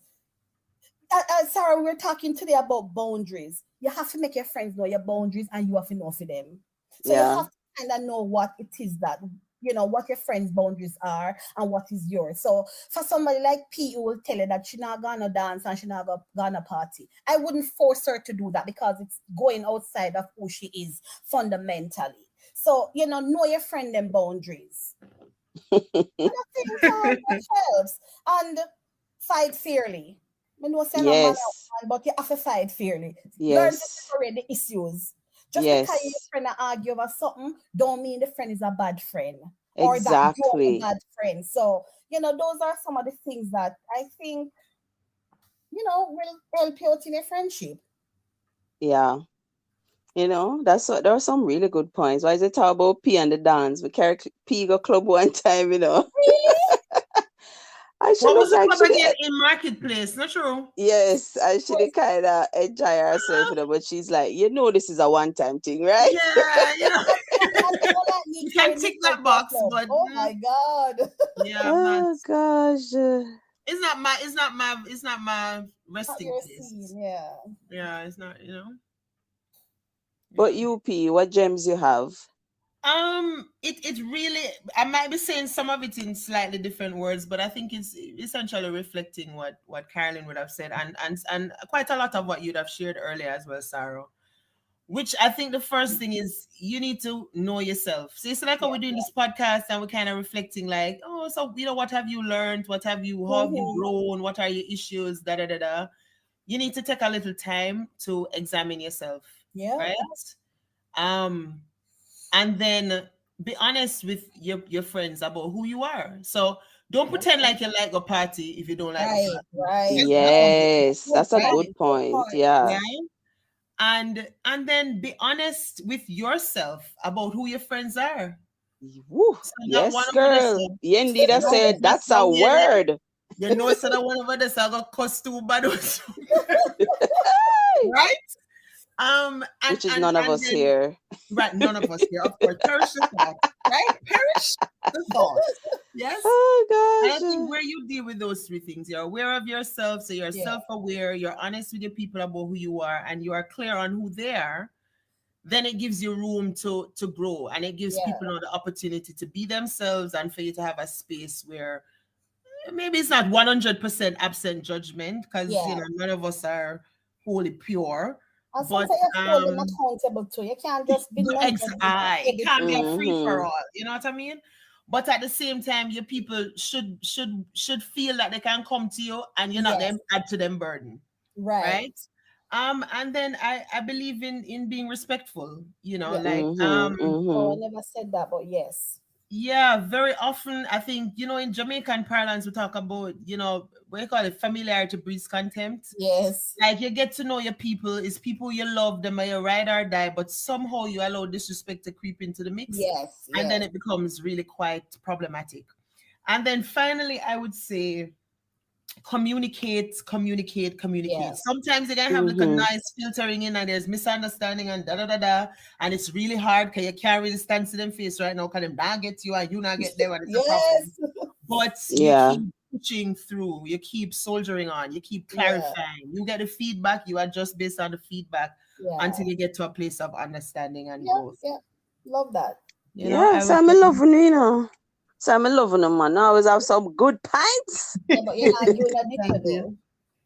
Sarah, we were talking today about boundaries. You have to make your friends know your boundaries and you have to know for them. So you Yeah. have to kind of know what it is that, what your friends' boundaries are and what is yours. So for somebody like P who will tell you that she's not gonna dance and she's not gonna party, I wouldn't force her to do that because it's going outside of who she is fundamentally. So, know your friend and boundaries. And I think that helps. And fight fairly. I know say no man, Yes. but you have to fight fairly. Learn to Yes. separate the issues. Just because your Yes. friend argue over something, don't mean the friend is a bad friend or that you're a Exactly. bad friend. So, those are some of the things that I think, will help you out in a friendship. Yeah. That's what there are some really good points. Why is it talk about P and the dance? We carry P go club one time. And she What look was the like club she again did. in Marketplace? Not true. Yes, and she did kind of enjoy herself, but she's like, this is a one-time thing, right? Yeah, And people like me you can carry me tick friend that to a box, club. but Oh my God. yeah, I'm not. Oh gosh. It's not my Not resting your place. scene, yeah. Yeah, it's not. But Yeah. UP, what gems you have? It really, I might be saying some of it in slightly different words, but I think it's essentially reflecting what Carolyn would have said, and quite a lot of what you'd have shared earlier as well, Sarah. Which I think the first thing is you need to know yourself. So it's like how Yeah. we're doing this podcast and we're kind of reflecting, like, oh, so what have you learned? How have you Mm-hmm. grown? What are your issues? Da da da da. You need to take a little time to examine yourself, Yeah. right? Um, and then be honest with your friends about who you are. So don't Yep. pretend like you like a party if you don't like a Right, party. right. Yes, Good that's a Right? good point. Good point. point. Yeah. Right? And then be honest with yourself about who your friends are. Woo. So not one Yes, of us girl. Yendi that not said just that's a weird, like, word. so that one of us I got cuss too bad or something. Right? And Which is and none of and us then here. right, none of us here, of course. Perish the thought, right? Perish the thought. Yes. Oh And I gosh. think where you deal with those three things, you're aware of yourself, so you're Yeah. self-aware, you're honest with your people about who you are, and you are clear on who they are. then it gives you room to grow, and it gives Yeah. people the opportunity to be themselves, and for you to have a space where maybe it's not 100% absent judgment, because Yeah. none of us are wholly pure, And but sometimes you have to hold them accountable too. You can't just be non-judgmental it can't be a everything. free for Mm-hmm. all, you know what I mean? But at the same time, your people should feel that they can come to you and you're not going Yes. to add to them burden, Right. right? And then I believe in being respectful, Yeah. like Mm-hmm. Oh, I Mm-hmm. never said that, but yes. yeah, very often I think, in Jamaican parlance we talk about, what you call it, familiarity breeds contempt. Yes. Like, you get to know your people, is people you love, them are your ride or die, but somehow you allow disrespect to creep into the mix, Yes. and then Yes. it becomes really quite problematic. And then finally, I would say communicate, communicate, communicate. Yes. Sometimes you're gonna have like a Mm-hmm. nice filtering in, and there's misunderstanding and da da da da, and it's really hard because you can't really stand to them face right now because them not get you and you not get them, and it's a problem. Yes. But you Yeah. keep pushing through, you keep soldiering on, you keep Yeah. clarifying, you get the feedback, you adjust based on the feedback Yeah. until you get to a place of understanding and Yeah. growth. Yeah. Love that. Yeah, I so would I'm say, in love with you. So I'm in love with them, man. I always have some good pints. Yeah, but you're not doing a thank ditto you.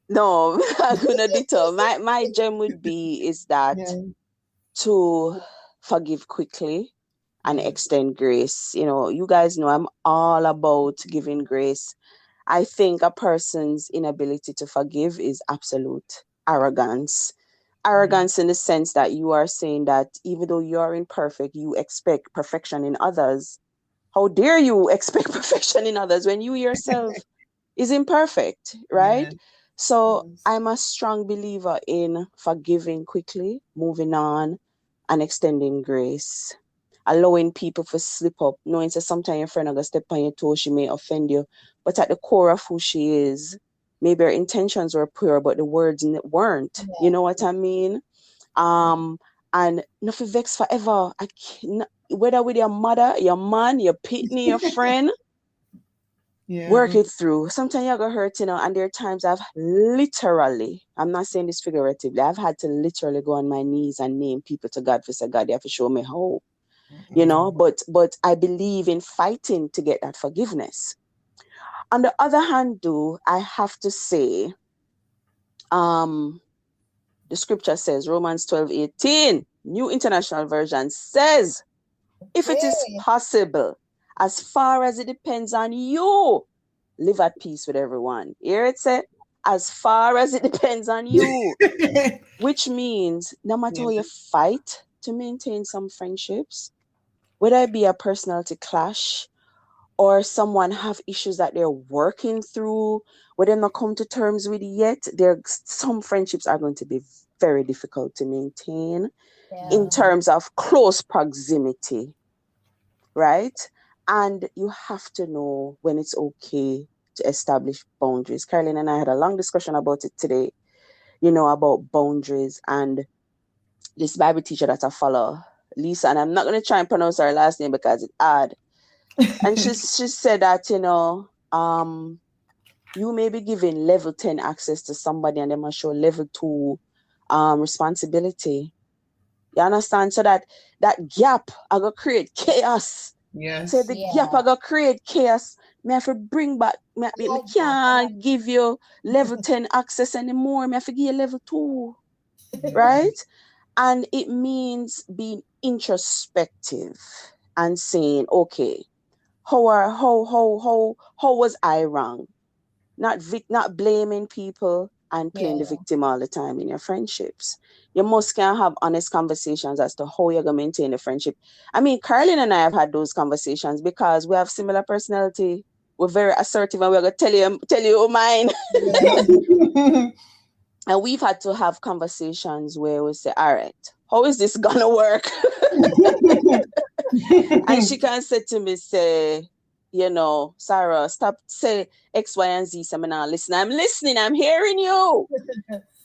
though. No, I'm gonna detour. My gem would be is that Yeah. to forgive quickly and Yeah. extend grace. You guys know I'm all about giving grace. I think a person's inability to forgive is absolute arrogance. Yeah. Arrogance in the sense that you are saying that even though you are imperfect, you expect perfection in others. How dare you expect perfection in others when you yourself is imperfect, right? Yeah. So Yes. I'm a strong believer in forgiving quickly, moving on, and extending grace. Allowing people to slip up, knowing that sometimes your friend are gonna step on your toe, she may offend you. But at the core of who she is, maybe her intentions were pure, but the words weren't. You Yeah. know what I mean? And nothing vex forever. Whether with your mother, your man, your pitney, your friend, Yeah. work it through. Sometimes you get hurt, and there are times I've literally, I'm not saying this figuratively, I've had to literally go on my knees and name people to God for say, God, you have to show me how, Mm-mm. but I believe in fighting to get that forgiveness. On the other hand, though, I have to say, um, the scripture says, Romans 12:18, New International Version says, if it is Okay. possible, as far as it depends on you, live at peace with everyone. Here it said, as far as it depends on you, which means no matter Yeah. how you fight to maintain some friendships, whether it be a personality clash or someone have issues that they're working through, where they're not come to terms with yet, some friendships are going to be very difficult to maintain in Yeah. terms of close proximity, right? And you have to know when it's okay to establish boundaries. Caroline and I had a long discussion about it today, about boundaries. And this Bible teacher that I follow, Lisa, and I'm not going to try and pronounce her last name because it's hard. And she said that, you may be giving level 10 access to somebody and they must show level 2 responsibility. You understand? So that gap are going to create chaos. Say Yes. the gap Yeah. I got create chaos. Me have to bring back. Me I like that. I like can't give you level 10 access anymore. Me have to give you level 2, Yeah. right? And it means being introspective and saying, okay, how was I wrong? Not blaming people and playing the yeah. victim all the time in your friendships. You must can have honest conversations as to how you're gonna maintain the friendship. I mean, Carlin and I have had those conversations because we have similar personality. We're very assertive and we're gonna tell you mine. Yeah. And we've had to have conversations where we say, all right, how is this gonna work? And she can say to me, say, Sarah, stop say X, Y, and Z. So I'm not listening. I'm listening. I'm hearing you.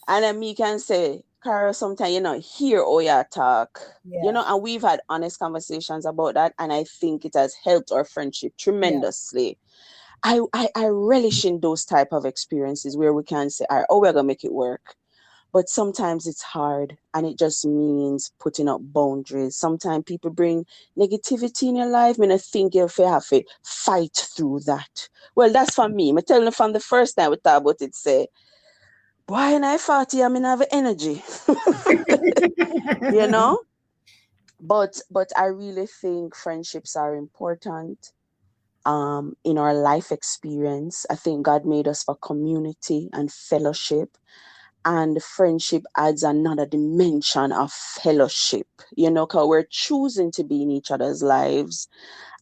And then me can say, Carol, sometimes hear all your talk. Yeah. And we've had honest conversations about that. And I think it has helped our friendship Yeah. tremendously. I relish in those type of experiences where we can say, all right, oh, we're gonna make it work. But sometimes it's hard, and it just means putting up boundaries. Sometimes people bring negativity in your life, and I think you have to fight through that. Well, that's for me. I tell you from the first time we talk about it, say, boy, and I thought I mean have energy. you know? But I really think friendships are important in our life experience. I think God made us for community and fellowship, and friendship adds another dimension of fellowship, because we're choosing to be in each other's lives,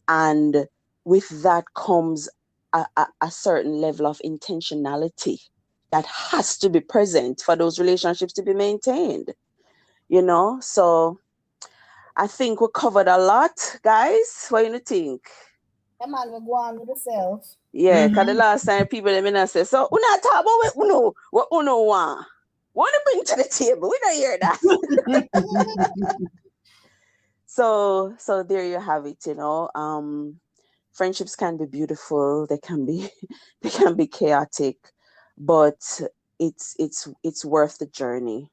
and with that comes a certain level of intentionality that has to be present for those relationships to be maintained. So I think we covered a lot, guys. What do you think? Yeah, man, we go on with yourself. Yeah, because the last time people let me know say, so we not talk about what uno want. What to bring to the table? We don't hear that. So there you have it, friendships can be beautiful, they can be chaotic, but it's worth the journey.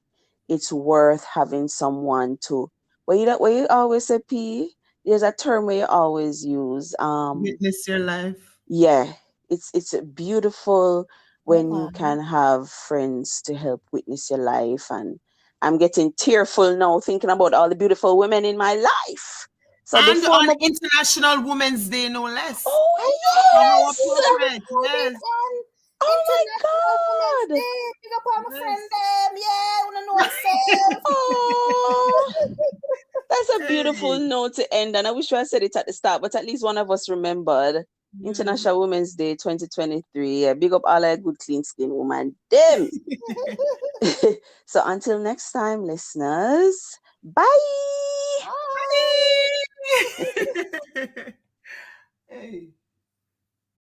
It's worth having someone to what you always say, P. There's a term where you always use. Witness your life. Yeah, it's beautiful when you man. can have friends to help witness your life, and I'm getting tearful now thinking about all the beautiful women in my life. So And before on my International Women's Day, no less. oh So how yes, appropriate. Included Yes. on oh International my Women's God, Day. Big up on my friend Yes. them. Yeah, wanna know yourself. oh, that's a beautiful Hey. note to end. And I wish I said it at the start, but at least one of us remembered. International Women's Day 2023. Big up all our good clean skin woman. Them. So until next time, listeners, bye. Bye. Hey. Hey.